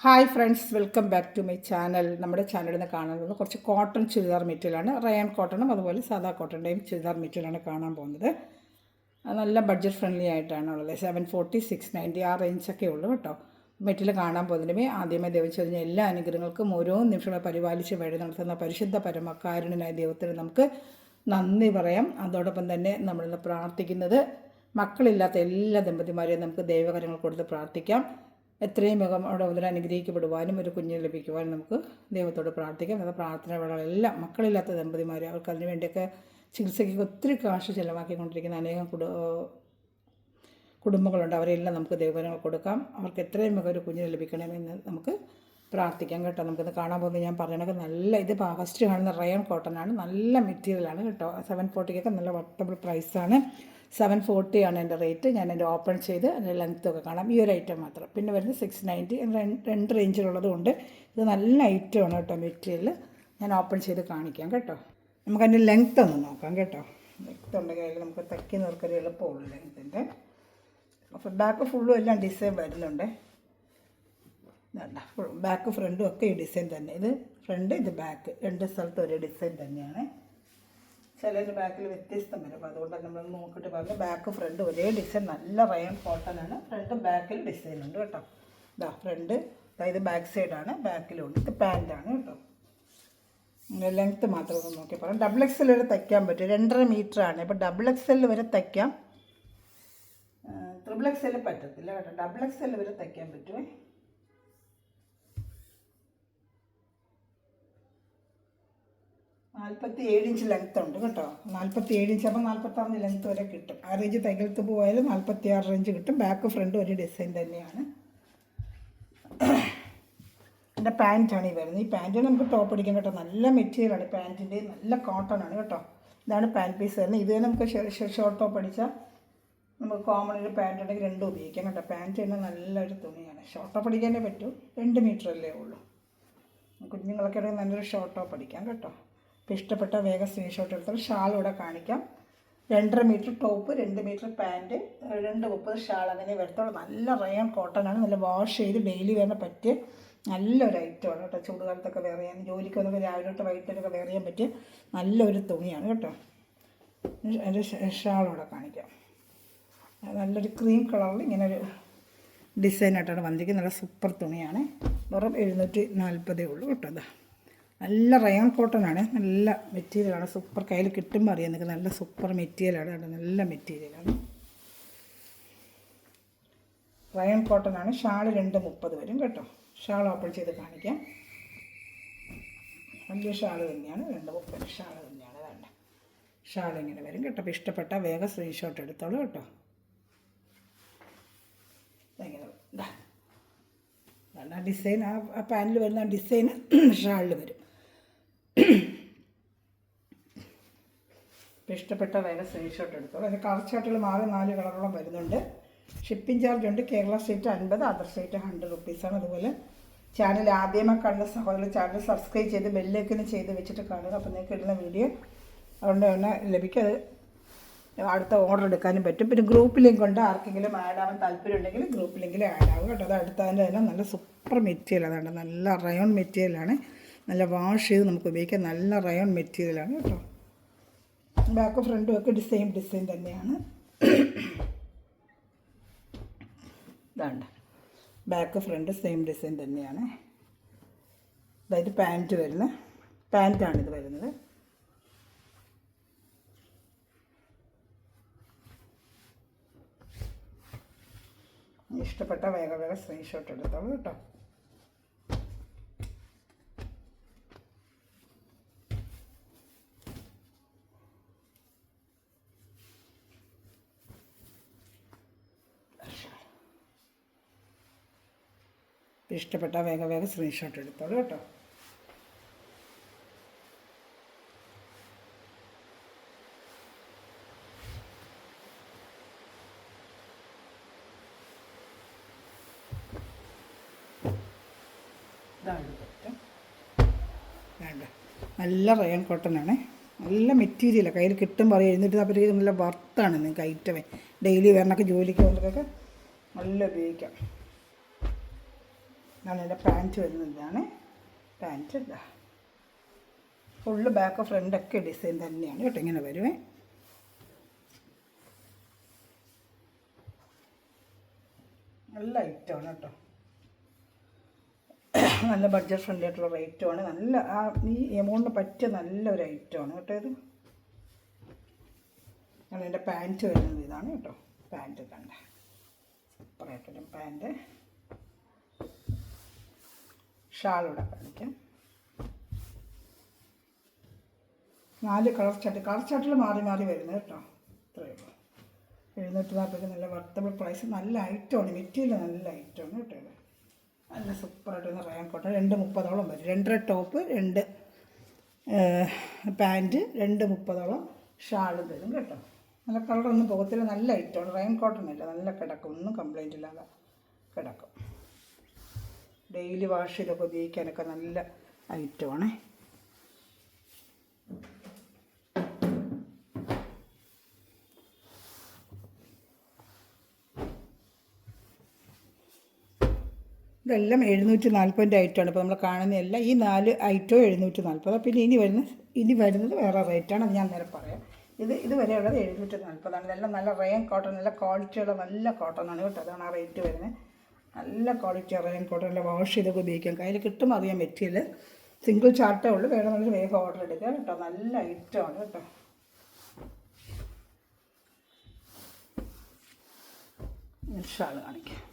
Hi friends, welcome back to my channel. നമ്മുടെ ചാനലിൽ നിന്ന് കാണുന്നത് കുറച്ച് കോട്ടൺ ചുരിദാർ മെറ്റീരിയലാണ്. റയാൻ കോട്ടണും അതുപോലെ സാധാ കോട്ടൻ്റെയും ചുരിദാർ മെറ്റീരിയലാണ് കാണാൻ പോകുന്നത്. നല്ല ബഡ്ജറ്റ് ഫ്രണ്ട്ലി ആയിട്ടാണുള്ളത്. 740, 690 ആ റേഞ്ചൊക്കെ ഉള്ളൂ കേട്ടോ. മെറ്റീരിയൽ കാണാൻ പോകുന്നതിനുമേ ആദ്യമേ ദൈവം ചൊരിഞ്ഞ എല്ലാ അനുഗ്രഹങ്ങൾക്കും ഓരോ നിമിഷങ്ങളെ പരിപാലിച്ച് വഴി നടത്തുന്ന പരിശുദ്ധ പരമകാരുണ്യനായ ദൈവത്തിന് നമുക്ക് നന്ദി പറയാം. അതോടൊപ്പം തന്നെ നമ്മളിന്ന് പ്രാർത്ഥിക്കുന്നത് മക്കളില്ലാത്ത എല്ലാ ദമ്പതിമാരെയും നമുക്ക് ദൈവകരങ്ങൾ കൊടുത്ത് പ്രാർത്ഥിക്കാം. എത്രയും വേഗം അവിടെ മുതൽ അനുഗ്രഹിക്കപ്പെടുവാനും ഒരു കുഞ്ഞിനെ ലഭിക്കുവാനും നമുക്ക് ദൈവത്തോട് പ്രാർത്ഥിക്കാം. അത് പ്രാർത്ഥനകളെല്ലാം മക്കളില്ലാത്ത ദമ്പതിമാർ അവർക്ക് അതിനു വേണ്ടിയൊക്കെ ചികിത്സയ്ക്ക് ഒത്തിരി കാശ് ചിലവാക്കിക്കൊണ്ടിരിക്കുന്ന അനേകം കുടുംബങ്ങളുണ്ട്. അവരെല്ലാം നമുക്ക് ദൈവകരങ്ങൾ കൊടുക്കാം. അവർക്ക് എത്രയും വേഗം ഒരു കുഞ്ഞിനെ ലഭിക്കണമെന്ന് നമുക്ക് പ്രാർത്ഥിക്കാം കേട്ടോ. നമുക്കിത് കാണാൻ പോകുന്നത് ഞാൻ പറഞ്ഞതൊക്കെ നല്ല ഇത് ഫസ്റ്റ് കാണുന്ന റയോൺ കോട്ടനാണ്. നല്ല മെറ്റീരിയലാണ് കേട്ടോ. 740 നല്ല വട്ടബിൾ പ്രൈസാണ്. 740 ആണ് എൻ്റെ റേറ്റ്. ഞാൻ എൻ്റെ ഓപ്പൺ ചെയ്ത് അതിൻ്റെ ലെങ്ത്തൊക്കെ കാണാം. ഈ ഒരു ഐറ്റം മാത്രം. പിന്നെ വരുന്നത് 690 രണ്ട് റേഞ്ചിലുള്ളത് കൊണ്ട് ഇത് നല്ല ഐറ്റമാണ് കേട്ടോ. മെറ്റീരിയൽ ഞാൻ ഓപ്പൺ ചെയ്ത് കാണിക്കാം കേട്ടോ. നമുക്കതിൻ്റെ ലെങ്ത്ത് ഒന്ന് നോക്കാം കേട്ടോ. ലെങ്ത്ത് ഉണ്ടെങ്കിൽ നമുക്ക് തക്കി നോർക്കൊരു എളുപ്പമുള്ളൂ ലെങ്ത്തിൻ്റെ. അപ്പോൾ ബാക്ക് ഫുള്ളും എല്ലാം ഡിസൈൻ വരുന്നുണ്ട്. ബാക്ക് ഫ്രണ്ടും ഒക്കെ ഈ ഡിസൈൻ തന്നെ. ഇത് ഫ്രണ്ട്, ഇത് ബാക്ക്, രണ്ട് സ്ഥലത്തും ഒരേ ഡിസൈൻ തന്നെയാണ്. ചിലതിൻ്റെ ബാക്കിൽ വ്യത്യസ്തം വരും. അപ്പോൾ അതുകൊണ്ടാണ് നമ്മൾ നോക്കിയിട്ട് പറഞ്ഞത് ബാക്ക് ഫ്രണ്ട് ഒരേ ഡിസൈൻ. നല്ല റയോൺ കോട്ടനാണ്. ഫ്രണ്ടും ബാക്കിൽ ഡിസൈൻ ഉണ്ട് കേട്ടോ. ഇതാ ഫ്രണ്ട്, അതായത് ബാക്ക് സൈഡാണ്, ബാക്കിലുണ്ട്. ഇത് പാൻറ്റാണ് കേട്ടോ. ലെങ്ത്ത് മാത്രം ഒന്ന് നോക്കി പറയാം. XXL വരെ തയ്ക്കാൻ പറ്റും. 2.5 മീറ്ററാണ്. ഇപ്പോൾ XXL വരെ തയ്ക്കാം. XXL പറ്റത്തില്ല കേട്ടോ. XXL വരെ തയ്ക്കാൻ പറ്റുമേ. 47 ഇഞ്ച് ലെങ്ത്ത് ഉണ്ട് കേട്ടോ. 47 ഇഞ്ച് അപ്പോൾ 46 ലെങ്ത്ത് വരെ കിട്ടും. ആ റേഞ്ച് തയ്യലത്ത് പോയാലും 46 റേഞ്ച് കിട്ടും. ബാക്ക് ഫ്രണ്ട് ഒരു ഡിസൈൻ തന്നെയാണ്. എൻ്റെ പാൻറ്റാണ് ഈ വരുന്നത്. ഈ പാൻറ്റിന് നമുക്ക് ടോപ്പ് അടിക്കാൻ കേട്ടോ. നല്ല മെറ്റീരിയലാണ് പാൻറ്റിൻ്റെ. നല്ല കോട്ടൺ ആണ് കേട്ടോ. ഇതാണ് പാൻറ്റ് പീസ് വരുന്നത്. ഇത് നമുക്ക് ഷോർട്ട് ടോപ്പ് അടിച്ചാൽ നമുക്ക് കോമൺ ഒരു പാൻറ്റ് ഉണ്ടെങ്കിൽ രണ്ടും ഉപയോഗിക്കാം കേട്ടോ. പാൻറ്റ് തന്നെ നല്ലൊരു തുണിയാണ്. ഷോർട്ട് ടോപ്പ് അടിക്കാനേ പറ്റൂ. 2 മീറ്ററല്ലേ ഉള്ളൂ. കുഞ്ഞുങ്ങളൊക്കെ ഉണ്ടെങ്കിൽ നല്ലൊരു ഷോർട്ട് ടോപ്പ് അടിക്കാം കേട്ടോ. ഇപ്പോൾ ഇഷ്ടപ്പെട്ട വേഗം സ്ക്രീൻഷോട്ട് എടുത്താൽ ഷാൾ ഇവിടെ കാണിക്കാം. 2.5 metre top, 2 metre pant, 2.30 shawl അങ്ങനെ വരത്തുള്ളൂ. നല്ല റയോൺ കോട്ടനാണ്. നല്ല വാഷ് ചെയ്ത് ഡെയിലി വേറെ പറ്റിയ നല്ലൊരു ഐറ്റമാണ് കേട്ടോ. ചൂടുകാലത്തൊക്കെ വെയർ ചെയ്യാൻ, ജോലിക്ക് വന്നപ്പോൾ രാവിലെ തൊട്ട് വൈകിട്ടൊക്കെ വെയർ ചെയ്യാൻ പറ്റിയ നല്ലൊരു തുണിയാണ് കേട്ടോ. അതിൻ്റെ ഷാൾ ഇവിടെ കാണിക്കാം. നല്ലൊരു ക്രീം കളറിൽ ഇങ്ങനെ ഒരു ഡിസൈനായിട്ടാണ് വന്നിരിക്കുന്നത്. നല്ല സൂപ്പർ തുണിയാണ്. വെറും 740 ഉള്ളൂ കേട്ടോ. അതാ നല്ല റയോൺ കോട്ടനാണ്. നല്ല മെറ്റീരിയലാണ്. സൂപ്പർ. കയ്യിൽ കിട്ടുമ്പോൾ അറിയാം നിങ്ങൾക്ക്. നല്ല സൂപ്പർ മെറ്റീരിയലാണ്. നല്ല മെറ്റീരിയലാണ്. റയോൺ കോട്ടനാണ്. ഷാൾ 2.30 വരും കേട്ടോ. ഷാൾ ഓപ്പൺ ചെയ്ത് കാണിക്കാം. വലിയ ഷാൾ തന്നെയാണ്. 2.30 ഷാൾ തന്നെയാണ്. വേണ്ട ഷാൾ ഇങ്ങനെ വരും കേട്ടോ. അപ്പോൾ ഇഷ്ടപ്പെട്ട വേഗം സ്ക്രീൻഷോട്ട് എടുത്തോളൂ കേട്ടോ. ഇങ്ങനെ ആ ഡിസൈൻ, ആ പാനിൽ വരുന്ന ഡിസൈൻ ഷാളിൽ വരും. ഇപ്പോൾ ഇഷ്ടപ്പെട്ട വേറെ സ്ക്രീൻഷോട്ട് എടുത്തോളൂ. അതിൻ്റെ കളർ ചാർട്ടുകൾ 4 കളറോളം വരുന്നുണ്ട്. ഷിപ്പിംഗ് ചാർജ് ഉണ്ട്. കേരള സ്റ്റേറ്റ് 50, അതർ സ്റ്റേറ്റ് 100 റുപ്പീസാണ്. അതുപോലെ ചാനൽ ആദ്യമായി കണ്ട സഹോദരൻ ചാനൽ സബ്സ്ക്രൈബ് ചെയ്ത് ബെല്ലൈക്കൻ ചെയ്ത് വെച്ചിട്ട് കാണുക. അപ്പോൾ നിങ്ങൾക്ക് ഇടുന്ന വീഡിയോ അതുകൊണ്ട് തന്നെ ലഭിക്കും. അത് അടുത്ത ഓർഡർ എടുക്കാനും പറ്റും. പിന്നെ ഗ്രൂപ്പ് ലിങ്ക് ഉണ്ട്. ആർക്കെങ്കിലും ആഡ് ആവാൻ താല്പര്യം ഉണ്ടെങ്കിൽ ഗ്രൂപ്പ് ലിങ്കിൽ ആഡ് ആവും കേട്ടോ. അത് അടുത്തതിൻ്റെ തന്നെ നല്ല സൂപ്പർ മെറ്റീരിയൽ. അതാണ് നല്ല റയോൺ മെറ്റീരിയലാണ്. നല്ല വാഷ് ചെയ്ത് നമുക്ക് ഉപയോഗിക്കാം. നല്ല റയോൺ മെറ്റീരിയലാണ് കേട്ടോ. ബാക്ക് ഫ്രണ്ടും ഒക്കെ ഡിസൈൻ തന്നെയാണ്. ഇതാണ്ട് ബാക്ക് ഫ്രണ്ട് സെയിം ഡിസൈൻ തന്നെയാണ്. അതായത് പാൻറ്റ് വരുന്നത്. പാൻറ്റാണിത് വരുന്നത്. ഇഷ്ടപ്പെട്ട വേഗം സ്ക്രീൻഷോട്ട് എടുത്തോളൂ കേട്ടോ. ഇഷ്ടപ്പെട്ട വേഗം സ്ക്രീൻഷോട്ട് എടുത്തോളൂ കേട്ടോ. വേണ്ട നല്ല റയോൺ കോട്ടനാണ്. നല്ല മെറ്റീരിയലാണ്. കയ്യിൽ കിട്ടുമ്പോൾ പറയും. എന്നിട്ട് അപ്പോഴത്തേക്ക് നല്ല വർത്താണ് നിങ്ങൾക്ക് ഐറ്റമേ. ഡെയിലി വേണമൊക്കെ ജോലിക്ക് പോകുമ്പോഴൊക്കെ നല്ല ഉപയോഗിക്കാം. ഇതാണ് എൻ്റെ പാൻറ്റ് വരുന്നത്. ഇതാണ് പാൻറ്റ്. ഇതാ ഫുള്ള് ബാക്ക് ഫ്രണ്ടൊക്കെ ഡിസൈൻ തന്നെയാണ് കേട്ടോ. ഇങ്ങനെ വരുവേ. നല്ല ഐറ്റമാണ് കേട്ടോ. നല്ല ബഡ്ജറ്റ് ഫ്രണ്ട്ലി ആയിട്ടുള്ള റേറ്റുമാണ്. നല്ല ഈ എമൗണ്ടിന് പറ്റിയ നല്ലൊരു ഐറ്റമാണ് കേട്ടോ ഇത്. അങ്ങനെ എൻ്റെ പാൻറ്റ് വരുന്നത് ഇതാണ് കേട്ടോ. പാൻറ്റ് കണ്ട സൂപ്പറായിട്ടൊരു പാൻറ്റ്. ഷാളിവിടെ കാണിക്കാം. 4 കളർ ചാർട്ടിൽ മാറി മാറി വരുന്നത് കേട്ടോ. ഇത്രയേ ഉള്ളൂ. 740 നല്ല വർത്തബിൾ പ്രൈസ്. നല്ല ഐറ്റമാണ്. മെറ്റീരിയൽ നല്ല ഐറ്റമാണ് കേട്ടോ ഇത്. നല്ല സൂപ്പറായിട്ട് റയാൻ കോട്ടൺ. 230 വരും. 2.5 ടോപ്പ്, 2 പാൻറ്റ്, 230 ഷാളും തരും കേട്ടോ. നല്ല കളറൊന്നും പോകത്തില്ല. നല്ല ഐറ്റമാണ്. റയാൻ കോട്ടൺ അല്ല, നല്ല കിടക്കും. ഒന്നും കംപ്ലൈൻ്റ് ഇല്ലാതെ കിടക്കും. ഡെയിലി വാഷ് ചെയ്തൊക്കെ ഉപയോഗിക്കാനൊക്കെ നല്ല ഐറ്റമാണ്. ഇതെല്ലാം 740 ഐറ്റമാണ്. ഇപ്പോൾ നമ്മൾ കാണുന്നതെല്ലാം ഈ 4 ഐറ്റവും 740. പിന്നെ ഇനി വരുന്നത് വേറെ റേറ്റാണ്. അത് ഞാൻ നേരം പറയാം. ഇത് വരെയുള്ളത് 740. ഇതെല്ലാം നല്ല റയൻ കോട്ടൺ, നല്ല ക്വാളിറ്റിയുള്ള നല്ല കോട്ടണാണ് കേട്ടോ. അതാണ് ആ റേറ്റ് വരുന്നത്. നല്ല ക്വാളിറ്റി റയൻ കോട്ടൺ. നല്ല വാഷ് ചെയ്തൊക്കെ ഉപയോഗിക്കാം. കയ്യിൽ കിട്ടും അറിയാൻ മെറ്റീരിയൽ. സിംഗിൾ ചാർട്ടേ ഉള്ളൂ. വേണമെങ്കിൽ വേഗം ഓർഡർ എടുക്കുക കേട്ടോ. നല്ല ഐറ്റമാണ് കേട്ടോ. ഷാൾ കാണിക്കാം.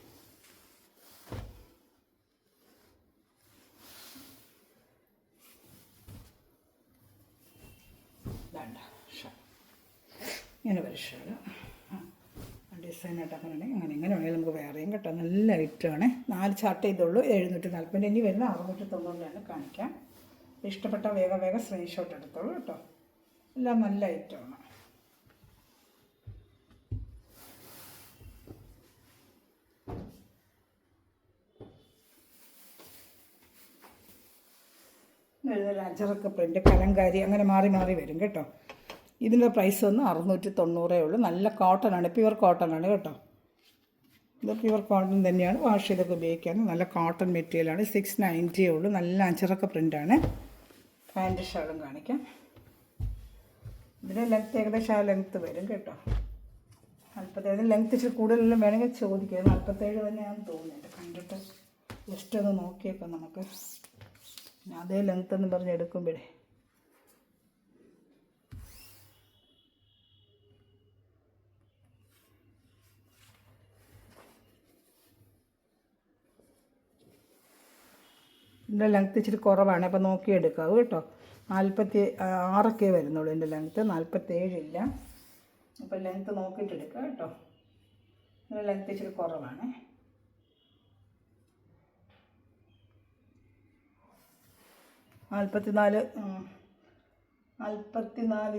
ഇങ്ങനെ വരും ഷാൾ. ഡിസൈനായിട്ട് അങ്ങനെ വേണമെങ്കിൽ നമുക്ക് വേറെയും കേട്ടോ. നല്ല ഐറ്റമാണ്. 4 ചാർട്ട് ചെയ്തുള്ളൂ. 740. ഇനി വരുന്ന 690 കാണിക്കാം. ഇഷ്ടപ്പെട്ട വേഗം സ്ക്രീൻഷോട്ട് എടുത്തോളൂ കേട്ടോ. എല്ലാം നല്ല ഐറ്റമാണ്. വരുന്നൊരു അജറൊക്കെ പ്രിൻ്റ്, കലങ്കാരി അങ്ങനെ മാറി മാറി വരും കേട്ടോ. ഇതിൻ്റെ പ്രൈസ് വന്ന് 690 ഉള്ളൂ. നല്ല കോട്ടനാണ്, പ്യുവർ കോട്ടനാണ് കേട്ടോ. ഇത് പ്യുവർ കോട്ടൺ തന്നെയാണ്. വാഷ് ചെയ്തൊക്കെ ഉപയോഗിക്കാൻ നല്ല കോട്ടൺ മെറ്റീരിയലാണ്. 690 ഉള്ളൂ. നല്ല അജറൊക്കെ പ്രിൻ്റാണ്. പാൻറ്റ് ഷാളും കാണിക്കാം. ഇതിൻ്റെ ലെങ്ത്ത് ഏകദേശം ആ ലെങ്ത്ത് വരും കേട്ടോ. 47. ലെങ്ത്ത് ഇച്ചിരി കൂടുതലെല്ലാം വേണമെങ്കിൽ ചോദിക്കുക. 47 തന്നെയാണെന്ന് തോന്നുന്നുണ്ട്. കണ്ടിട്ട് ജസ്റ്റ് ഒന്ന് നോക്കിയേക്കാം നമുക്ക്. അതേ ലെങ്ത്ത് എന്ന് പറഞ്ഞ് എടുക്കുമ്പോഴേ ഇതിൻ്റെ ലെങ്ത്ത് ഇച്ചിരി കുറവാണ്. അപ്പോൾ നോക്കിയെടുക്കാം കേട്ടോ. 46 വരുന്നുള്ളൂ എൻ്റെ ലെങ്ത്ത്. 47 ഇല്ല. അപ്പോൾ ലെങ്ത്ത് നോക്കിയിട്ട് എടുക്കാം കേട്ടോ. ഇതിൻ്റെ ലെങ്ത്ത് ഇച്ചിരി കുറവാണ്. 44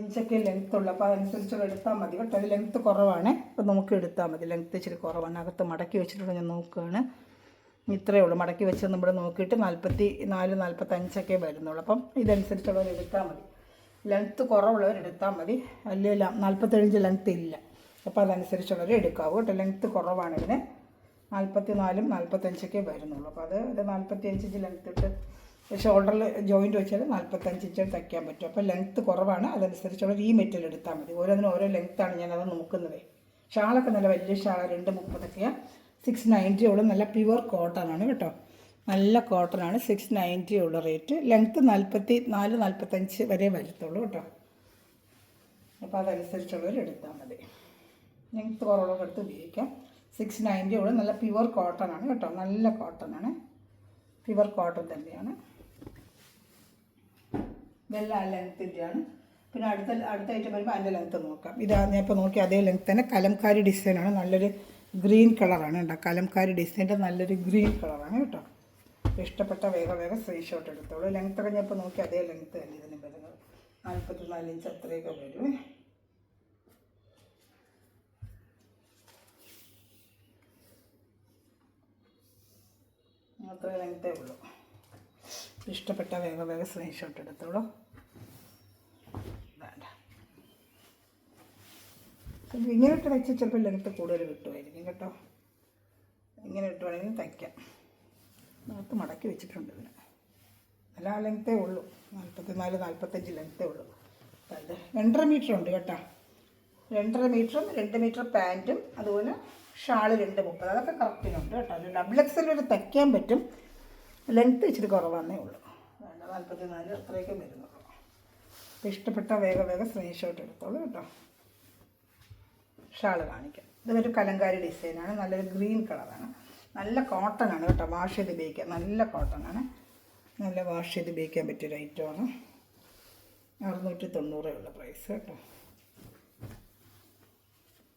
ഇഞ്ചൊക്കെ ലെങ്ത്തുള്ളൂ. അപ്പോൾ അതനുസരിച്ചുള്ള എടുത്താൽ മതി കേട്ടോ. അത് ലെങ്ത്ത് കുറവാണ്. അപ്പോൾ നമുക്ക് എടുത്താൽ മതി. ലെങ്ത്ത് ഇച്ചിരി കുറവാണ്. അകത്ത് മടക്കി വെച്ചിട്ടുണ്ട്. ഞാൻ നോക്കുകയാണ്. ഇത്രയേ ഉള്ളൂ. മടക്കി വെച്ച് നമ്മൾ നോക്കിയിട്ട് 44 45 വരുന്നുള്ളൂ. അപ്പം ഇതനുസരിച്ചുള്ളവർ എടുത്താൽ മതി. ലെങ്ത്ത് കുറവുള്ളവർ എടുത്താൽ മതി. അല്ലെങ്കിൽ 47 ലെങ്ത്ത് ഇല്ല. അപ്പോൾ അതനുസരിച്ചുള്ളവർ എടുക്കാവൂ കേട്ടോ. ലെങ്ത്ത് കുറവാണ് ഇതിന്. 44 45 വരുന്നുള്ളൂ. അപ്പോൾ അത് 45 ലെങ്ത്ത് ഇട്ട് ഷോൾഡറിൽ ജോയിൻറ്റ് വെച്ചാൽ 45 ഇഞ്ച് തയ്ക്കാൻ പറ്റും. അപ്പോൾ ലെങ്ത്ത് കുറവാണ്. അതനുസരിച്ചുള്ളവർ ഈ മെറ്റീരിയൽ എടുത്താൽ മതി. ഓരോന്നിനും ഓരോ ലെങ്ത്താണ് ഞാനത് നോക്കുന്നത്. ഷാളൊക്കെ നല്ല വലിയ ഷാള 230 690 ഉള്ളൂ. നല്ല പ്യുവർ കോട്ടനാണ് കേട്ടോ. നല്ല കോട്ടനാണ്. 690 ഉള്ള റേറ്റ്. ലെങ്ത്ത് 44 45 വരെ വരത്തുള്ളൂ കേട്ടോ. അപ്പോൾ അതനുസരിച്ചുള്ളവർ എടുത്താൽ മതി. ലെങ്ത്ത് കുറവുള്ളവർ എടുത്ത് ഉപയോഗിക്കാം. 690 ഉള്ളൂ. നല്ല പ്യുവർ കോട്ടനാണ് കേട്ടോ. നല്ല കോട്ടനാണ്. പ്യുവർ കോട്ടൺ തന്നെയാണ്. ഇതെല്ലാം ലെങ്ത്തിൻ്റെയാണ്. പിന്നെ അടുത്ത ഐറ്റം വരുമ്പോൾ അതിൻ്റെ ലെങ്ത്ത് നോക്കാം. ഇതാ ഞാൻ ഇപ്പോൾ നോക്കി അതേ ലെങ്ത്ത് തന്നെ. കലംകാരി ഡിസൈനാണ്. നല്ലൊരു ഗ്രീൻ കളറാണ് കേട്ടോ. കലംകാരി ഡിസൈൻ്റെ നല്ലൊരു ഗ്രീൻ കളറാണ് കേട്ടോ. ഇഷ്ടപ്പെട്ട വേഗം സ്ക്രീൻഷോട്ട് എടുത്തോളൂ. ലെങ്ത്തൊക്കെ ഞാൻ ഇപ്പോൾ നോക്കി അതേ ലെങ്ത്ത് തന്നെ ഇതിന് വരുന്നത്. 44 ഇഞ്ച് അത്രയൊക്കെ വരും. അത്ര ലെങ്ത്തേ ഉള്ളൂ. ഇഷ്ടപ്പെട്ട വേഗം സ്ക്രീൻഷോട്ട് എടുത്തോളൂ. വേണ്ട ഇങ്ങനെ ഇട്ട് വെച്ചാൽ ചിലപ്പോൾ ലെങ്ത്ത് കൂടുതൽ കിട്ടുമായിരിക്കും കേട്ടോ. ഇങ്ങനെ ഇട്ടുവാണെങ്കിൽ തയ്ക്കാം. അകത്ത് മടക്കി വെച്ചിട്ടുണ്ട് ഇതിന്. നല്ല ലെങ്ത്തേ ഉള്ളൂ, 44-45 ലെങ്ത്തേ ഉള്ളൂ. അത് 2.5 മീറ്റർ ഉണ്ട് കേട്ടോ. 2.5 മീറ്ററും 2 മീറ്റർ പാൻറ്റും അതുപോലെ ഷാള് 2.30. അതൊക്കെ കറക്റ്റിനുണ്ട് കേട്ടോ. ഒരു ഡബിൾ എക്സൽ വരെ തയ്ക്കാൻ പറ്റും. ലെങ്ത്ത് ഇച്ചിരി കുറവാന്നേ ഉള്ളൂ. 44 അത്രയൊക്കെ വരുന്നുള്ളൂ. അപ്പോൾ ഇഷ്ടപ്പെട്ട വേഗം സ്ക്രീൻഷോട്ട് എടുത്തോളൂ കേട്ടോ. ഷാള് കാണിക്കാം. ഇതൊരു കലങ്കാരി ഡിസൈനാണ്. നല്ലൊരു ഗ്രീൻ കളറാണ്. നല്ല കോട്ടനാണ് കേട്ടോ. വാഷ് ചെയ്ത് ഉപയോഗിക്കാം. നല്ല കോട്ടനാണ്. നല്ല വാഷ് ചെയ്ത് ഉപയോഗിക്കാൻ പറ്റിയൊരു ഐറ്റമാണ്. 690 ഉള്ള പ്രൈസ് കേട്ടോ.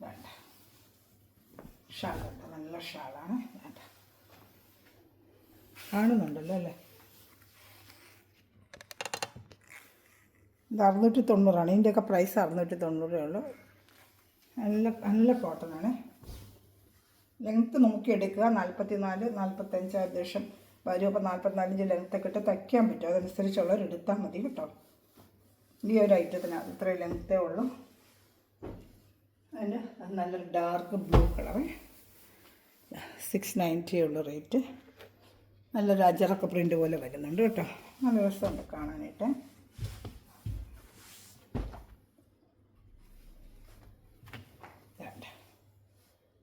വേണ്ട ഷാളുണ്ട്, നല്ല ഷാളാണ്. വേണ്ട കാണുന്നുണ്ടല്ലോ അല്ലേ. ഇത് 690. ഇതിൻ്റെയൊക്കെ പ്രൈസ് 690 ഉള്ളൂ. നല്ല കോട്ടനാണ്. ലെങ്ത്ത് നോക്കിയെടുക്കുക. 44-45 ഏകദേശം വരും. അപ്പോൾ 44 ഇഞ്ച് ലെങ്ത്തൊക്കെ ഇട്ട് തയ്ക്കാൻ പറ്റും. അതനുസരിച്ചുള്ളവർ എടുത്താൽ മതി കേട്ടോ. ഈ ഒരു ഐറ്റത്തിന് ഇത്രയും ലെങ്ത്തേ ഉള്ളൂ. അതിന് നല്ലൊരു ഡാർക്ക് ബ്ലൂ കളറ്. 690 ഉള്ള റേറ്റ്. നല്ലൊരു അജറൊക്കെ പ്രിൻ്റ് പോലെ വരുന്നുണ്ട് കേട്ടോ. നല്ല രസമുണ്ട് കാണാനായിട്ട്.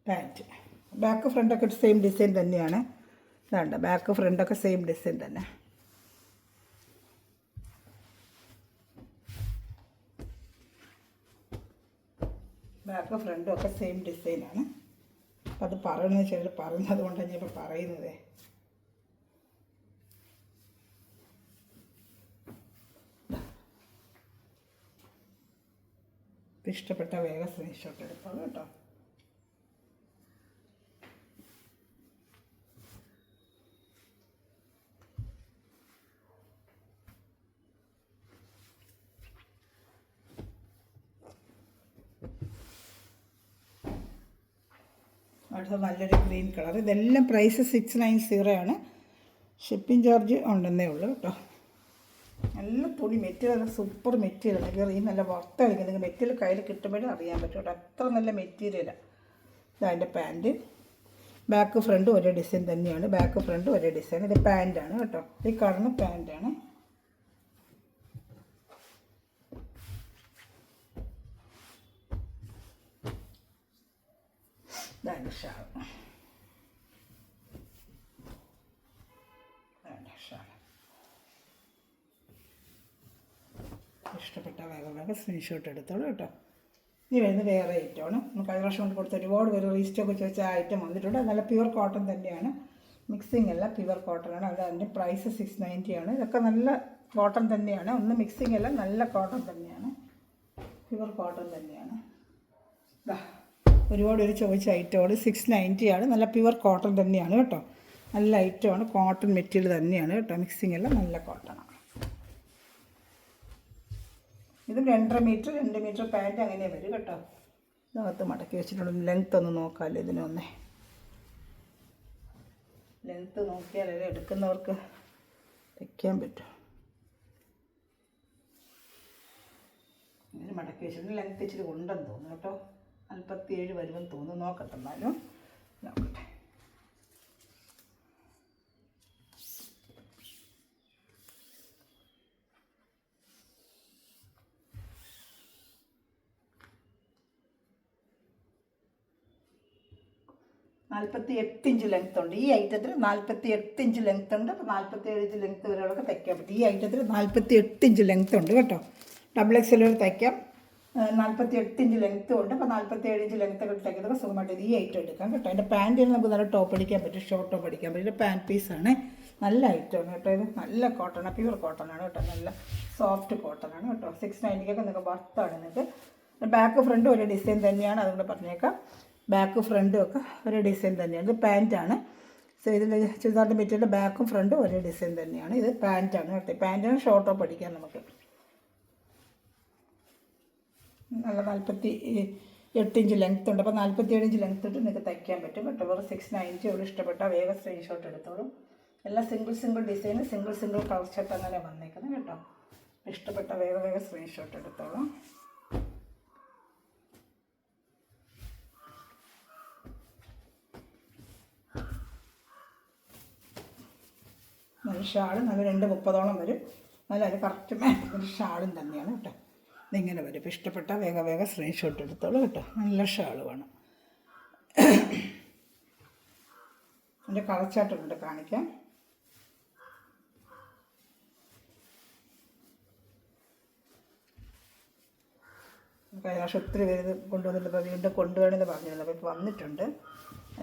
പാൻറ്റ് ബാക്ക് ഫ്രണ്ടൊക്കെ സെയിം ഡിസൈൻ തന്നെയാണ്. വേണ്ട ബാക്ക് ഫ്രണ്ടൊക്കെ സെയിം ഡിസൈൻ തന്നെ. ബാക്ക് ഫ്രണ്ടും ഒക്കെ സെയിം ഡിസൈനാണ്. അപ്പം അത് പറയുന്നത് ചിലർ പറയുന്നത് കൊണ്ടാണ് ഞാൻ ഇപ്പോൾ പറയുന്നത്. ഇഷ്ടപ്പെട്ട വേഗം സ്ക്രീൻഷോട്ട് എടുത്തോളൂ കേട്ടോ. അടുത്ത നല്ലൊരു ഗ്രീൻ കളർ. ഇതെല്ലാം പ്രൈസ് 690 ആണ്. ഷിപ്പിംഗ് ചാർജ് ഉണ്ടെന്നേ ഉള്ളൂ കേട്ടോ. നല്ല തുണി മെറ്റീരിയൽ, സൂപ്പർ മെറ്റീരിയൽ. ഈ നല്ല വറുത്തടിക്കും. നിങ്ങൾക്ക് മെറ്റീരിയൽ കയ്യിൽ കിട്ടുമ്പോഴേ അറിയാൻ പറ്റും കേട്ടോ. അത്ര നല്ല മെറ്റീരിയലാണ്. ഇതതിൻ്റെ പാൻറ്റ്. ബാക്ക് ഫ്രണ്ട് ഒരേ ഡിസൈൻ തന്നെയാണ്. ബാക്ക് ഫ്രണ്ട് ഒരേ ഡിസൈൻ. ഇത് പാൻറ്റാണ് കേട്ടോ. ഈ കാണുന്ന പാൻറ്റാണ്. ഇതാണ് ഷാൾ. ഇഷ്ടപ്പെട്ട വേഗം സ്ക്രീൻഷോട്ട് എടുത്തോളൂ കേട്ടോ. ഇനി വരുന്നത് വേറെ ഐറ്റമാണ്. നമുക്ക് കഴിഞ്ഞ പ്രാവശ്യം കൊണ്ട് കൊടുത്ത ഒരുപാട് പേര് റീസ്റ്റോക്ക് ചോദിച്ച ആ ഐറ്റം വന്നിട്ടുണ്ട്. നല്ല പ്യുവർ കോട്ടൺ തന്നെയാണ്. മിക്സിംഗ് അല്ല, പ്യുവർ കോട്ടൺ ആണ്. അതിൻ്റെ പ്രൈസ് 690 ആണ്. ഇതൊക്കെ നല്ല കോട്ടൺ തന്നെയാണ്. ഒന്നും മിക്സിംഗ് അല്ല, നല്ല കോട്ടൺ തന്നെയാണ്. പ്യുവർ കോട്ടൺ തന്നെയാണ്. ഒരുപാട് പേര് ചോദിച്ച ഐറ്റമാണ്. 690 ആണ്. നല്ല പ്യുവർ കോട്ടൺ തന്നെയാണ് കേട്ടോ. നല്ല ഐറ്റമാണ്. കോട്ടൺ മെറ്റീരിയൽ തന്നെയാണ് കേട്ടോ. മിക്സിംഗ് അല്ല, നല്ല കോട്ടണാണ്. ഇതും 2.5 മീറ്റർ 2 മീറ്റർ പാൻറ്റ് അങ്ങനെ വരും കേട്ടോ. ഇതിനകത്ത് മടക്കി വെച്ചിട്ടുണ്ട്. ലെങ്ത്ത് ഒന്ന് നോക്കാമല്ലോ ഇതിനൊന്നേ. ലെങ്ത്ത് നോക്കിയാലേ എടുക്കുന്നവർക്ക് വയ്ക്കാൻ പറ്റും. ഇങ്ങനെ മടക്കി വെച്ചിട്ടുണ്ട്. ലെങ്ത്ത് ഇച്ചിരി ഉണ്ടെന്ന് തോന്നുന്നു കേട്ടോ. 47 വരുമെന്ന് തോന്നുന്നു. നോക്കട്ടെ എന്നാലും. നോക്കട്ടെ. $48 ലെങ്ത് ഉണ്ട്. ഈ ഐറ്റത്തിന് 48 ലെങ്ത് ഉണ്ട്. അപ്പോൾ 47 ലെങ്ത് വരെയൊക്കെ തയ്ക്കാൻ പറ്റും. ഈ ഐറ്റത്തിന് 48 ലെങ്ത് ഉണ്ട് കേട്ടോ. ഡബിൾ എക്സൽ വരെ തയ്ക്കാം. 48 ലെങ്ത്തും ഉണ്ട്. അപ്പോൾ 47 ലെങ്ത്ത് ഒക്കെ തയ്ക്കുന്നതൊക്കെ സുഖമായിട്ട് ഈ ഐറ്റം എടുക്കാം കേട്ടോ. അതിൻ്റെ പാൻറ്റിന് നമുക്ക് നല്ല ടോപ്പ് അടിക്കാൻ പറ്റും, ഷോർട്ട് ടോപ്പ് അടിക്കാൻ പറ്റും. ഇത് പാൻറ്റ് പീസാണ്. നല്ല ഐറ്റമാണ് കേട്ടോ. ഇത് നല്ല കോട്ടണാണ്, പ്യുവർ കോട്ടണാണ് കേട്ടോ. നല്ല സോഫ്റ്റ് കോട്ടണാണ് കേട്ടോ. 690 നിങ്ങൾക്ക് വർത്താണ്. നിങ്ങൾക്ക് ബാക്ക് ഫ്രണ്ട് ഒരു ഡിസൈൻ തന്നെയാണ്. അതുകൊണ്ട് പറഞ്ഞേക്കാം. ബാക്ക് ഫ്രണ്ടും ഒക്കെ ഒരേ ഡിസൈൻ തന്നെയാണ്. ഇത് പാൻറ്റാണ്. സോ ഇതിൻ്റെ ചുരിദാറിൻ്റെ മെറ്റീരിയൽ ബാക്കും ഫ്രണ്ടും ഒരേ ഡിസൈൻ തന്നെയാണ്. ഇത് പാൻറ്റാണ് കേട്ടോ. പാൻറ്റാണ് ഷോർട്ട് ടോപ്പ് അടിക്കാം നമുക്ക്. നല്ല 48 ലെങ്ത് ഉണ്ട്. അപ്പോൾ 47 ലെങ്ത് ഇട്ട് നിങ്ങൾക്ക് തയ്ക്കാൻ പറ്റും കേട്ടോ. വേറെ 690 ഇവിടെ ഇഷ്ടപ്പെട്ട വേഗം സ്ക്രീൻഷോട്ട് എടുത്തോളൂ. എല്ലാം single design, single colour shirt അങ്ങനെ വന്നേക്കുന്നത് കേട്ടോ. ഇഷ്ടപ്പെട്ട വേഗം സ്ക്രീൻഷോട്ട് എടുത്തോളൂ. നല്ല ഷാൾ നല്ല 2:30 വരും. നല്ല അത് കറക്റ്റ് മാച്ചിങ് ഷാളും തന്നെയാണ് കേട്ടോ. ഇതിങ്ങനെ വരും. ഇപ്പോൾ ഇഷ്ടപ്പെട്ട വേഗം സ്ക്രീൻഷോട്ട് എടുത്തോളൂ കേട്ടോ. നല്ല ഷാളുമാണ്. എൻ്റെ കളർ ചാർട്ടുണ്ട് കാണിക്കാം. കഴിഞ്ഞ വർഷം ഒത്തിരി പേര് ഇത് കൊണ്ടുവന്നിട്ട് വീണ്ടും കൊണ്ടുവരണമെന്ന് പറഞ്ഞിരുന്നു. അപ്പോൾ ഇപ്പോൾ വന്നിട്ടുണ്ട്.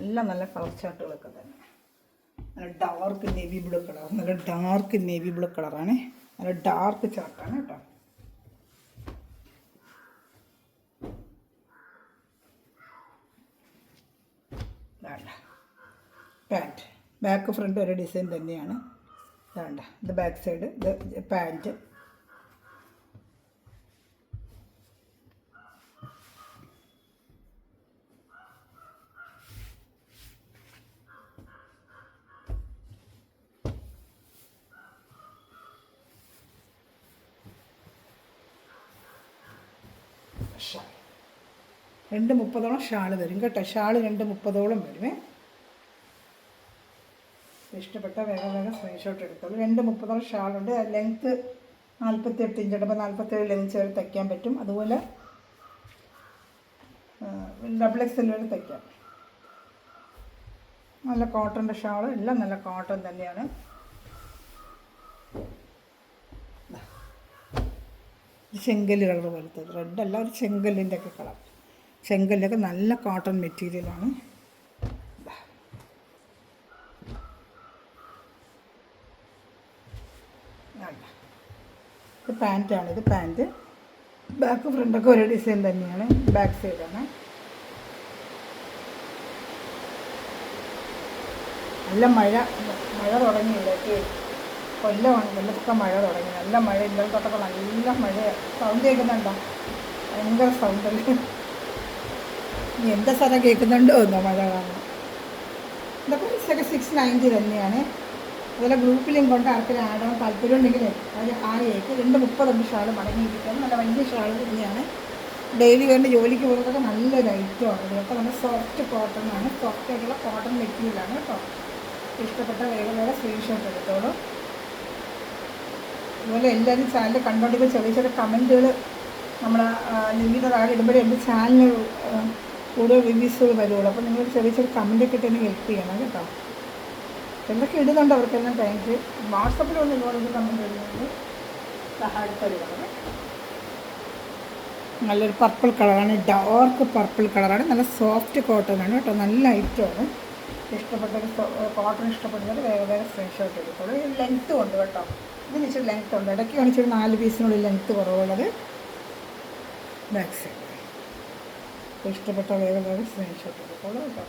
എല്ലാം നല്ല കളർ ചാർട്ടുകളൊക്കെ തന്നെ. നല്ല ഡാർക്ക് നേവി ബ്ലൂ കളർ, നല്ല ഡാർക്ക് നേവി ബ്ലൂ കളറാണ്. നല്ല ഡാർക്ക് ചാർട്ടാണ് കേട്ടോ. പാൻറ്റ് ബാക്ക് ഫ്രണ്ട് ഒരു ഡിസൈൻ തന്നെയാണ്. വേണ്ട ഇത് ബാക്ക് സൈഡ്, ഇത് പാൻറ്റ്. ഷാൾ 2:30 ഷാള് വരും കേട്ടോ. ഷാള് 2:30 വരുമേ. ഇഷ്ടപ്പെട്ട വേഗം സ്ക്രീൻഷോട്ട് എടുത്തോളൂ. 2:30 ഷാളുണ്ട്. ലെങ്ത്ത് 48 ഇഞ്ചുണ്ട്. അപ്പോൾ 47 ലെങ്ത്ത് വരെ തയ്ക്കാൻ പറ്റും. അതുപോലെ XXL വരെ തയ്ക്കാം. നല്ല കോട്ടൻ്റെ ഷാള്, എല്ലാം നല്ല കോട്ടൺ തന്നെയാണ്. ചെങ്കല്ല് കളർ പോലത്തെ റെഡല്ല, ഒരു ചെങ്കല്ലിൻ്റെ ഒക്കെ കളർ. ചെങ്കല്ലൊക്കെ നല്ല കോട്ടൺ മെറ്റീരിയലാണ്. ഇത് പാൻറ്റാണ്. ഇത് പാൻറ്റ് ബാക്ക് ഫ്രണ്ടൊക്കെ ഒരേ ഡിസൈൻ തന്നെയാണ്. ബാക്ക് സൈഡാണ്. നല്ല മഴ തുടങ്ങിയില്ലേ? കൊല്ലമാണ്. കൊല്ലത്തൊക്കെ മഴ തുടങ്ങി. നല്ല മഴ. ഇന്നലെ തൊട്ടൊക്കെ നല്ല മഴ. സൗണ്ട് കേൾക്കുന്നുണ്ടോ? ഭയങ്കര സൗണ്ടല്ലേ. ഇനി എന്താ സ്ഥലം കേൾക്കുന്നുണ്ടോ എന്നോ മഴ കാണുന്നത്. ഇതൊക്കെ പൈസയൊക്കെ 690 തന്നെയാണ്. അതുപോലെ ഗ്രൂപ്പിൽ കൊണ്ട് ആർക്കൊരു ആടാൻ താല്പര്യം ഉണ്ടെങ്കിൽ അത് ആയേക്ക് 2:30 ഷാൾ മടങ്ങിയിരിക്കുന്നത്. നല്ല വലിയ ഷാൾ തന്നെയാണ്. ഡെയിലി വേണ്ട ജോലിക്ക് പോകുന്നതൊക്കെ നല്ലൊരു ഐറ്റമാണ്. ഇതൊക്കെ നല്ല സോഫ്റ്റ് കോട്ടണാണ്. സോഫ്റ്റ് ആയിട്ടുള്ള കോട്ടൺ മെറ്റീരിയലാണ് കേട്ടോ. ഇഷ്ടപ്പെട്ട വേഗം സ്ക്രീൻഷോട്ട് എടുത്തോളൂ. അതുപോലെ എല്ലാവരും ചാനൽ കണ്ടുകൊണ്ടിരിക്കുന്ന ചെറിയ കമൻറ്റുകൾ നമ്മുടെ ലിങ്കിൻ്റെ താഴെ ഇടുമ്പോഴേ എൻ്റെ ചാനലിന് കൂടുതൽ റിവ്യൂസുകൾ വരുള്ളൂ. അപ്പോൾ നിങ്ങൾ ചെറിയ കമൻറ്റൊക്കെ ഇട്ട് എന്നെ ഹെൽപ്പ് ചെയ്യണം കേട്ടോ. എന്തൊക്കെ ഇടുന്നുണ്ട് അവർക്കെല്ലാം താങ്ക്സ്. വാട്സപ്പിലൊന്നും ഇതുപോലെ കമൻറ്റ് ഇടുന്നുണ്ട്. അടുത്തൊരു കളർ നല്ലൊരു പർപ്പിൾ കളറാണ്. ഡാർക്ക് പർപ്പിൾ കളറാണ്. നല്ല സോഫ്റ്റ് കോട്ടനാണ് കേട്ടോ. നല്ല ഐറ്റമാണ്. ഇഷ്ടപ്പെട്ടൊരു കോട്ടൺ ഇഷ്ടപ്പെടുന്നത് വേഗം സ്ക്രീൻഷോട്ട് എടുത്തോളൂ. ലെങ്ത്തും ഉണ്ട് കേട്ടോ. ഇതിന് ഇച്ചിരി ലെങ്ത്ത് ഉണ്ട്. ഇടയ്ക്ക് കാണിച്ചൊരു 4 പീസിനുള്ളിൽ ലെങ്ത്ത് കുറവുള്ളത്. ബാക്ക് സൈഡ് ഇഷ്ടപ്പെട്ട വേഗം സ്ക്രീൻഷോട്ട് എടുത്തോളൂ കേട്ടോ.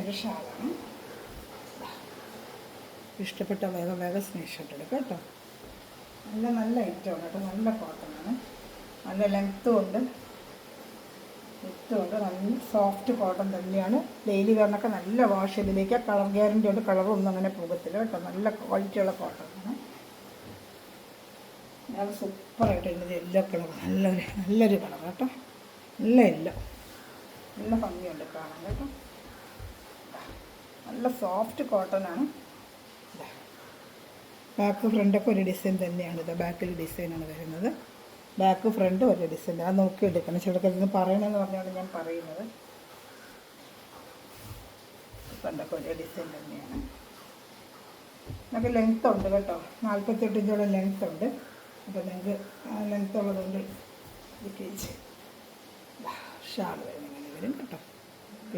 ഒരു ഷാളാണ്. ഇഷ്ടപ്പെട്ട വേഗം സ്ക്രീൻഷോട്ട് എടുക്കാം കേട്ടോ. നല്ല ഐറ്റമാണ് കേട്ടോ. നല്ല കോട്ടനാണ്. നല്ല ലെങ്ത്തും ഉണ്ട്. നല്ല സോഫ്റ്റ് കോട്ടൺ തന്നെയാണ്. ഡെയിലി വെയറിനൊക്കെ നല്ല വാഷ് ഇതിലേക്ക് കളർ ഗ്യാരണ്ടി ഉണ്ട്. കളറൊന്നും അങ്ങനെ പോകത്തില്ല കേട്ടോ. നല്ല ക്വാളിറ്റിയുള്ള കോട്ടണാണ്. അത് സൂപ്പറായിട്ട് ഇതിൻ്റെ യെല്ലോ കളർ നല്ലൊരു കളർ കേട്ടോ. നല്ല യെല്ലോ, നല്ല ഭംഗിയുണ്ട് കാണാൻ കേട്ടോ. നല്ല സോഫ്റ്റ് കോട്ടനാണ്. ബാക്ക് ഫ്രണ്ടൊക്കെ ഒരു ഡിസൈൻ തന്നെയാണ്. ഇത് ബാക്കിൽ ഡിസൈനാണ് വരുന്നത്. ബാക്ക് ഫ്രണ്ട് ഒരു ഡിസൈൻ. അത് നോക്കി എടുക്കണം. ചിലർക്ക് ഇന്ന് പറയണമെന്ന് പറഞ്ഞാണ് ഞാൻ പറയുന്നത്. ഫ്രണ്ടൊക്കെ ഒരു ഡിസൈൻ തന്നെയാണ്. നമുക്ക് ലെങ്ത്ത് ഉണ്ട് കേട്ടോ. 48 ഇഞ്ചോളം ലെങ്ത്ത് ഉണ്ട്. അപ്പോൾ നിങ്ങൾക്ക് ലെങ്ത്ത് ഉള്ളതുകൊണ്ട് ഷാൾ ഇങ്ങനെ വരും കേട്ടോ.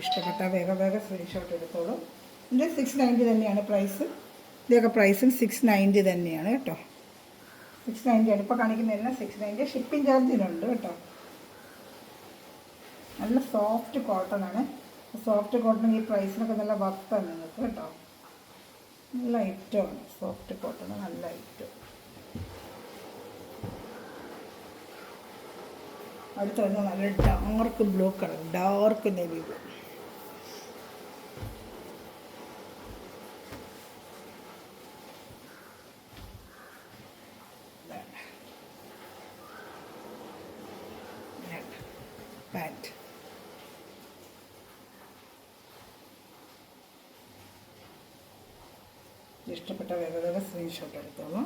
ഇഷ്ടപ്പെട്ട വേഗം സ്ക്രീൻഷോട്ട് എടുത്തോളൂ. ഇത് 690 തന്നെയാണ് പ്രൈസ്. ഇതൊക്കെ പ്രൈസും 690 തന്നെയാണ് കേട്ടോ. 690 ആണ് ഇപ്പോൾ കാണിക്കുന്നതെല്ലാം 690. ഷിപ്പിംഗ് ചാർജിനുണ്ട് കേട്ടോ. നല്ല സോഫ്റ്റ് കോട്ടനാണ്. സോഫ്റ്റ് കോട്ടൺ ഈ പ്രൈസിനൊക്കെ നല്ല വർക്കാണ് നിങ്ങൾക്ക് കേട്ടോ. നല്ല ഐറ്റമാണ്. സോഫ്റ്റ് കോട്ടൺ നല്ല ഐറ്റം. അടുത്ത വരുന്നത് നല്ല dark blue colour, dark navy blue. Pant. ഇഷ്ടപ്പെട്ട വേഗം സ്ക്രീൻഷോട്ട് എടുത്തോളൂ.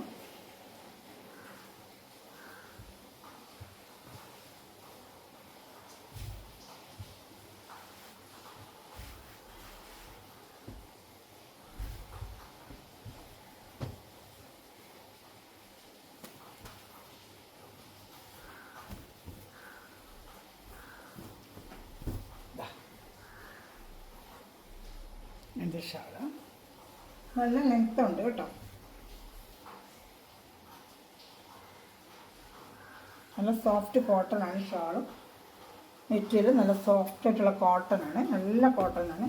എൻ്റെ ഷാള് നല്ല ലെങ്ത് ഉണ്ട് കേട്ടോ. നല്ല സോഫ്റ്റ് കോട്ടൺ ആണ് ഷാളും. മെറ്റീരിയൽ നല്ല സോഫ്റ്റ് ആയിട്ടുള്ള കോട്ടൺ ആണ്, നല്ല കോട്ടൺ ആണ്.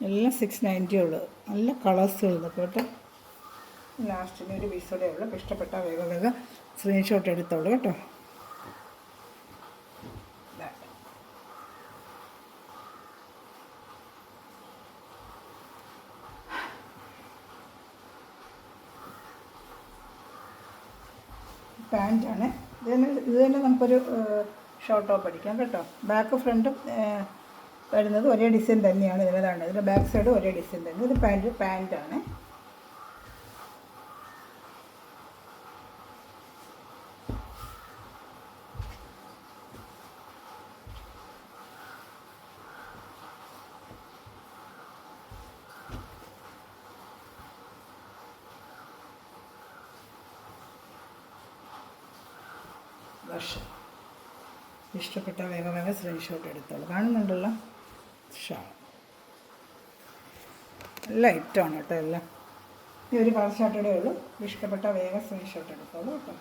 എല്ലാം 690 ഉള്ളു. നല്ല കളേഴ്സ് ഇതൊക്കെ കേട്ടോ. ലാസ്റ്റിന് ഒരു പീസോടെ ഉള്ളു. ഇഷ്ടപ്പെട്ട വേഗം സ്ക്രീൻഷോട്ട് എടുത്തോളൂ കേട്ടോ. പാൻറ്റാണ് ഇത് തന്നെ നമുക്കൊരു ഷോർട്ട് ടോപ്പ് അടിക്കാം കേട്ടോ. ബാക്ക് ഫ്രണ്ടും വരുന്നത് ഒരേ ഡിസൈൻ തന്നെയാണ്. ഇതിലേതാണ് ഇതിൻ്റെ ബാക്ക് സൈഡ് ഒരേ ഡിസൈൻ തന്നെ. ഇത് പാൻറ്റാണ്. ഇഷ്ടപ്പെട്ട വേഗം സ്ക്രീൻഷോട്ട് എടുത്തോളൂ. കാണുന്നുണ്ടല്ലോ ഷാൾ നല്ല ഐറ്റമാണ് കേട്ടോ. എല്ലാം ഈ ഒരു കളർ ഷർട്ടേ ഉള്ളൂ. ഇഷ്ടപ്പെട്ട വേഗം സ്ക്രീൻഷോട്ട് എടുത്തോളൂ കേട്ടോ.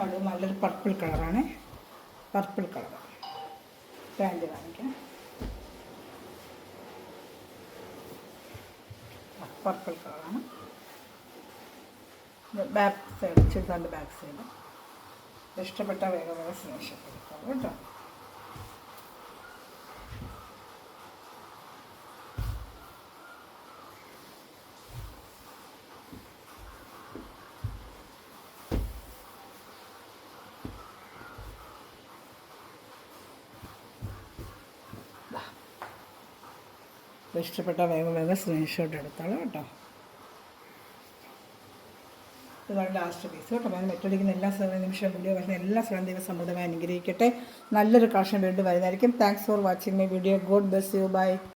അത് നല്ലൊരു പർപ്പിൾ കളറാണ്. പർപ്പിൾ കളർ പാൻറ്റ് കാണിക്കാം. പർപ്പിൾ കളറാണ്. ബാക്ക് സൈഡ് ചുരിദാറിൻ്റെ ബാക്ക് സൈഡ്. ഇഷ്ടപ്പെട്ട വേഗം സ്ക്രീൻഷോട്ട് എടുക്കാം കേട്ടോ. ഇഷ്ടപ്പെട്ട വേഗം സ്ക്രീൻഷോട്ട് എടുത്തോളൂ കേട്ടോ. ഇതാണ് ലാസ്റ്റ് പീസ് കേട്ടോ. ഞാൻ മെറ്റടിക്കുന്ന എല്ലാ നിമിഷം വീഡിയോ വരുന്ന എല്ലാ ദൈവം സമൃദ്ധമായി അനുഗ്രഹിക്കട്ടെ. നല്ലൊരു കളക്ഷൻ വീണ്ടും വരുന്നതായിരിക്കും. Thanks for watching my video. God bless you. By.